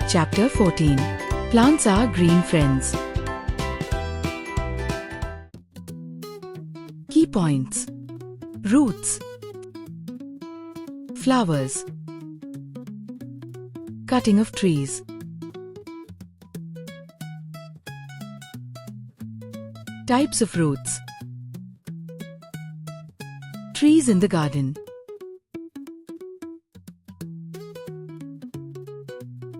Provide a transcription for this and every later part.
Chapter 14. Plants are green friends. Key points. Roots. Flowers. Cutting of trees. Types of roots. Trees in the garden.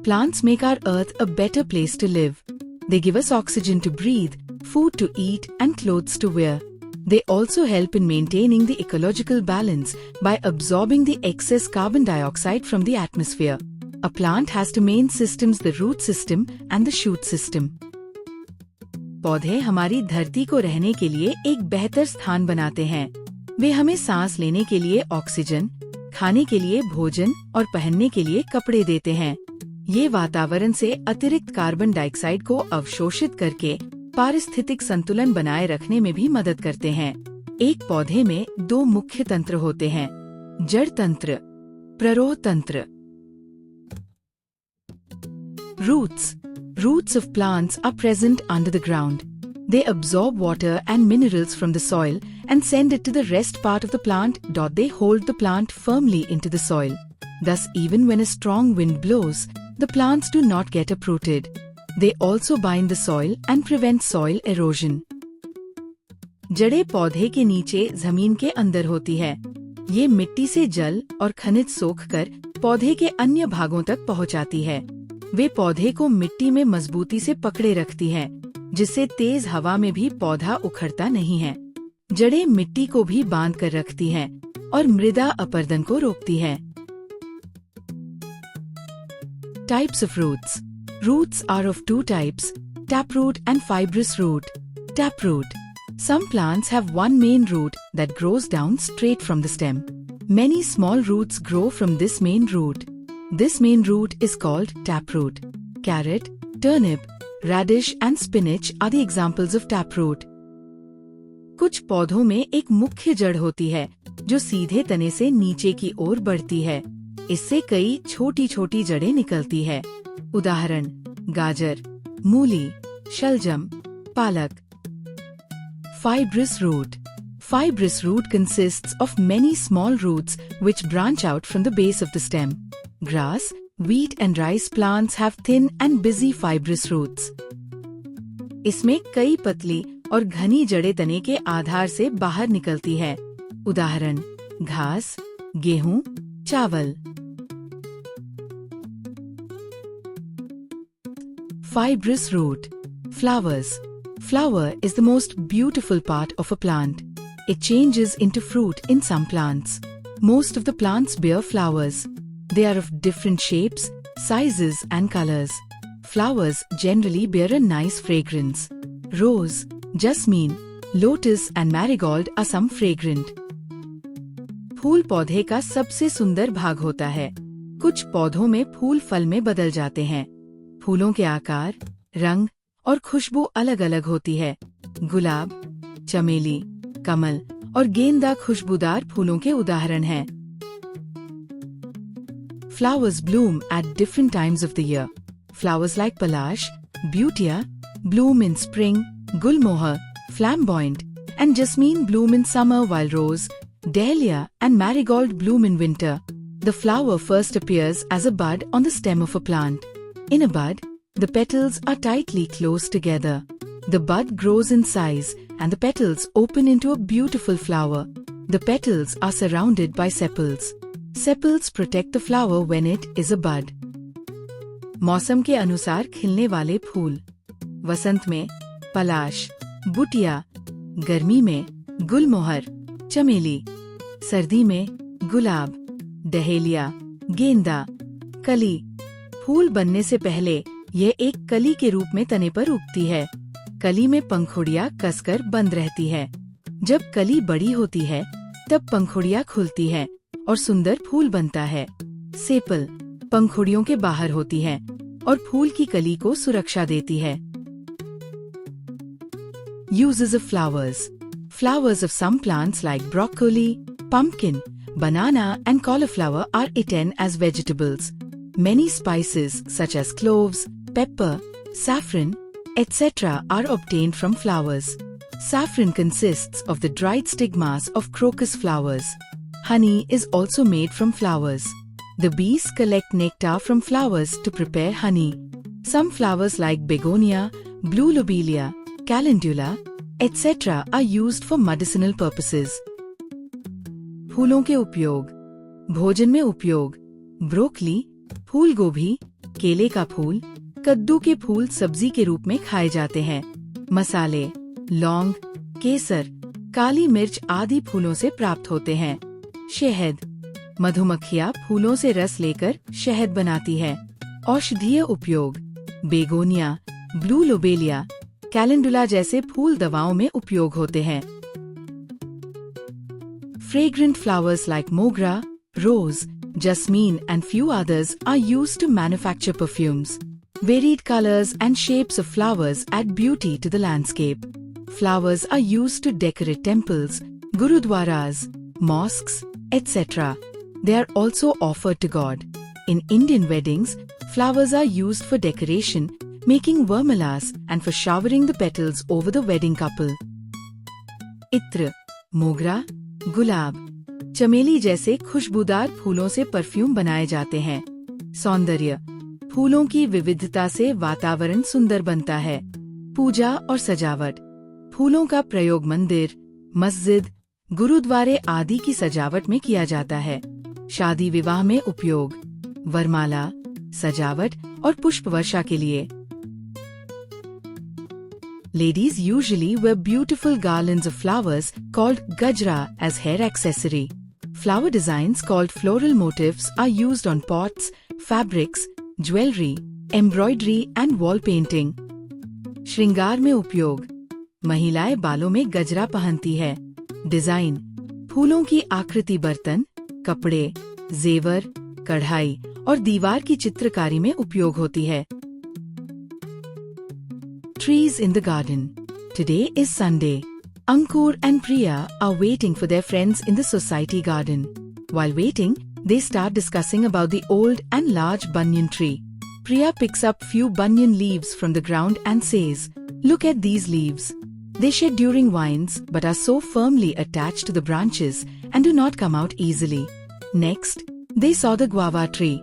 Plants make our earth a better place to live. They give us oxygen to breathe, food to eat, and clothes to wear. They also help in maintaining the ecological balance by absorbing the excess carbon dioxide from the atmosphere. A plant has two main systems, the root system and the shoot system. पौधे हमारी धरती को रहने के लिए एक बेहतर स्थान बनाते हैं। वे हमें सांस लेने के लिए ऑक्सीजन, खाने के लिए भोजन और पहनने के लिए कपड़े देते हैं। ये वातावरण से अतिरिक्त कार्बन डाइऑक्साइड को अवशोषित करके पारिस्थितिक संतुलन बनाए रखने में भी मदद करते हैं। एक पौधे में दो मुख्य तंत्र होते हैं, जड़ तंत्र, प्ररोह तंत्र। Roots of plants are present under the ground. They absorb water and minerals from the soil and send it to the rest part of the plant. They hold the plant firmly into the soil. Thus, even when a strong wind blows, the plants do not get uprooted. They also bind the soil and prevent soil erosion. जड़ें पौधे के नीचे जमीन के अंदर होती है। ये मिट्टी से जल और खनिज सोखकर पौधे के अन्य भागों तक पहुंचाती है। वे पौधे को मिट्टी में मजबूती से पकड़े रखती हैं, जिससे तेज हवा में भी पौधा उखड़ता नहीं है। जड़ें मिट्टी को भी बांध कर रखती हैं और मृदा अपरदन को रोकती है। Types of roots. Roots are of two types, taproot and fibrous root. Taproot. Some plants have one main root that grows down straight from the stem. Many small roots grow from this main root. This main root is called taproot. Carrot, turnip, radish and spinach are the examples of taproot. कुछ पौधों में एक मुख्य जड़ होती है, जो सीधे तने से नीचे की ओर बढ़ती है। इससे कई छोटी छोटी जड़ें निकलती है। उदाहरण: गाजर, मूली, शलजम, पालक। Fibrous root. Fibrous root consists of many small roots which branch out from the base of the stem. Grass, wheat and rice plants have thin and busy fibrous roots. इसमें कई पतली और घनी जड़ें तने के आधार से बाहर निकलती है। उदाहरण: घास, गेहूं, चावल। Fibrous root. Flowers. Flower is the most beautiful part of a plant. It changes into fruit in some plants. Most of the plants bear flowers. They are of different shapes, sizes and colors. Flowers generally bear a nice fragrance. Rose, jasmine, lotus and marigold are some fragrant. फूल पौधे का सबसे सुंदर भाग होता है। कुछ पौधों में फूल फल में बदल जाते हैं। फूलों के आकार, रंग और खुशबू अलग अलग होती है। गुलाब, चमेली, कमल और गेंदा खुशबूदार फूलों के उदाहरण हैं। Flowers bloom at different times of the year. Flowers like palash, butea bloom in spring, gulmohar, flamboyant, and jasmine bloom in summer, while rose, dahlia and marigold bloom in winter. The flower first appears as a bud on the stem of a plant. In a bud, the petals are tightly closed together. The bud grows in size and the petals open into a beautiful flower. The petals are surrounded by sepals. Sepals protect the flower when it is a bud. मौसम के अनुसार खिलने वाले फूल: वसंत में पलाश, बुटिया, गर्मी में गुलमोहर, चमेली, सर्दी में गुलाब, डहेलिया, गेंदा, कली। फूल बनने से पहले यह एक कली के रूप में तने पर उगती है। कली में पंखुड़ियां कसकर बंद रहती है। जब कली बड़ी होती है, तब पंखुड़ियां खुलती है और सुंदर फूल बनता है। सेपल पंखुड़ियों के बाहर होती है और फूल की कली को सुरक्षा देती है। Uses of flowers. Flowers of some plants like broccoli, pumpkin, banana and cauliflower are eaten as vegetables. Many spices such as cloves, pepper, saffron, etc. are obtained from flowers. Saffron consists of the dried stigmas of crocus flowers. Honey is also made from flowers. The bees collect nectar from flowers to prepare honey. Some flowers like begonia, blue lobelia, calendula, etc. are used for medicinal purposes. फूलों के उपयोग, भोजन में उपयोग, broccoli, फूल गोभी, केले का फूल, कद्दू के फूल सब्जी के रूप में खाए जाते हैं। मसाले, लौंग, केसर, काली मिर्च आदि फूलों से प्राप्त होते हैं। शहद, मधुमक्खियाँ फूलों से रस लेकर शहद बनाती है। औषधीय उपयोग, बेगोनिया, ब्लू लोबेलिया, कैलेंडुला जैसे फूल दवाओं में उपयोग होते हैं। Fragrant flowers like mogra, rose, jasmine and few others are used to manufacture perfumes. Varied colors and shapes of flowers add beauty to the landscape. Flowers are used to decorate temples, gurudwaras, mosques, etc. They are also offered to God. In Indian weddings, flowers are used for decoration, making vermalas and for showering the petals over the wedding couple. इत्र, मोगरा, गुलाब, चमेली जैसे खुशबूदार फूलों से perfume बनाए जाते हैं। सौंदर्य, फूलों की विविधता से वातावरण सुंदर बनता है। पूजा और सजावट, फूलों का प्रयोग मंदिर, मस्जिद, गुरुद्वारे आदि की सजावट में किया जाता है। शादी विवाह में उपयोग, वरमाला, सजावट और पुष्प वर्षा के लिए। Ladies usually wear beautiful garlands of flowers called gajra as hair accessory. Flower designs called floral motifs are used on pots, fabrics, jewelry, embroidery and wall painting. श्रृंगार में उपयोग, महिलाएं बालों में गजरा पहनती है। डिजाइन, फूलों की आकृति बर्तन, कपड़े, जेवर, कढ़ाई और दीवार की चित्रकारी में उपयोग होती है। Trees in the garden. Today is Sunday. Ankur and Priya are waiting for their friends in the society garden. While waiting, they start discussing about the old and large banyan tree. Priya picks up few banyan leaves from the ground and says, "Look at these leaves. They shed during winds but are so firmly attached to the branches and do not come out easily." Next, they saw the guava tree.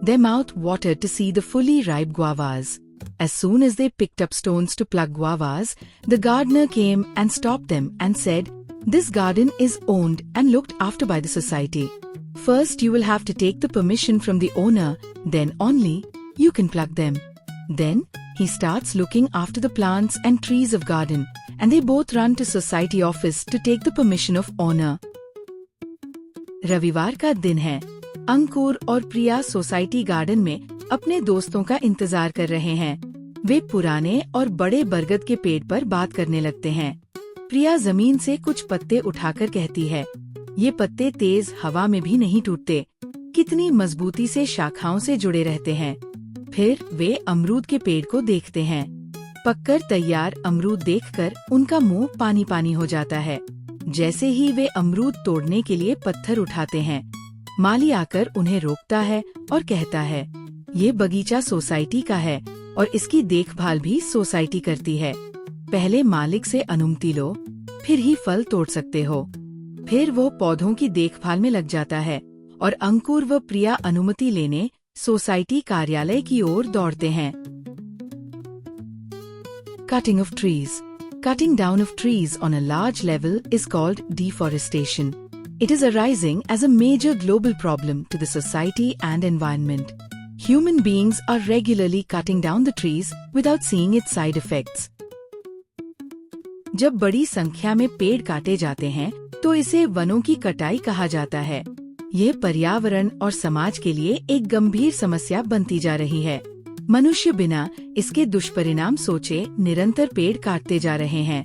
Their mouth watered to see the fully ripe guavas. As soon as they picked up stones to pluck guavas, the gardener came and stopped them and said, "This garden is owned and looked after by the society. First you will have to take the permission from the owner, then only you can pluck them." Then he starts looking after the plants and trees of garden, and they both run to society office to take the permission of owner. रविवार का दिन है। अंकुर और प्रिया society garden में अपने दोस्तों का इंतजार कर रहे हैं। वे पुराने और बड़े बरगद के पेड़ पर बात करने लगते हैं। प्रिया जमीन से कुछ पत्ते उठाकर कहती है, "ये पत्ते तेज हवा में भी नहीं टूटते, कितनी मजबूती से शाखाओं से जुड़े रहते हैं।" फिर वे अमरूद के पेड़ को देखते हैं। पककर तैयार अमरूद देखकर उनका मुंह पानी पानी हो जाता है। जैसे ही वे अमरूद तोड़ने के लिए पत्थर उठाते हैं, माली आकर उन्हें रोकता है और कहता है, "ये बगीचा सोसाइटी का है और इसकी देखभाल भी सोसाइटी करती है। पहले मालिक से अनुमति लो, फिर ही फल तोड़ सकते हो।" फिर वो पौधों की देखभाल में लग जाता है और अंकुर व प्रिया अनुमति लेने सोसाइटी कार्यालय की ओर दौड़ते हैं। Cutting of trees. Cutting down of trees on a large level is called deforestation. It is arising as a major global problem to the society and environment. Human beings are regularly cutting down the trees without seeing its side effects. जब बड़ी संख्या में पेड़ काटे जाते हैं, तो इसे वनों की कटाई कहा जाता है। यह पर्यावरण और समाज के लिए एक गंभीर समस्या बनती जा रही है। मनुष्य बिना इसके दुष्परिणाम सोचे निरंतर पेड़ काटते जा रहे हैं।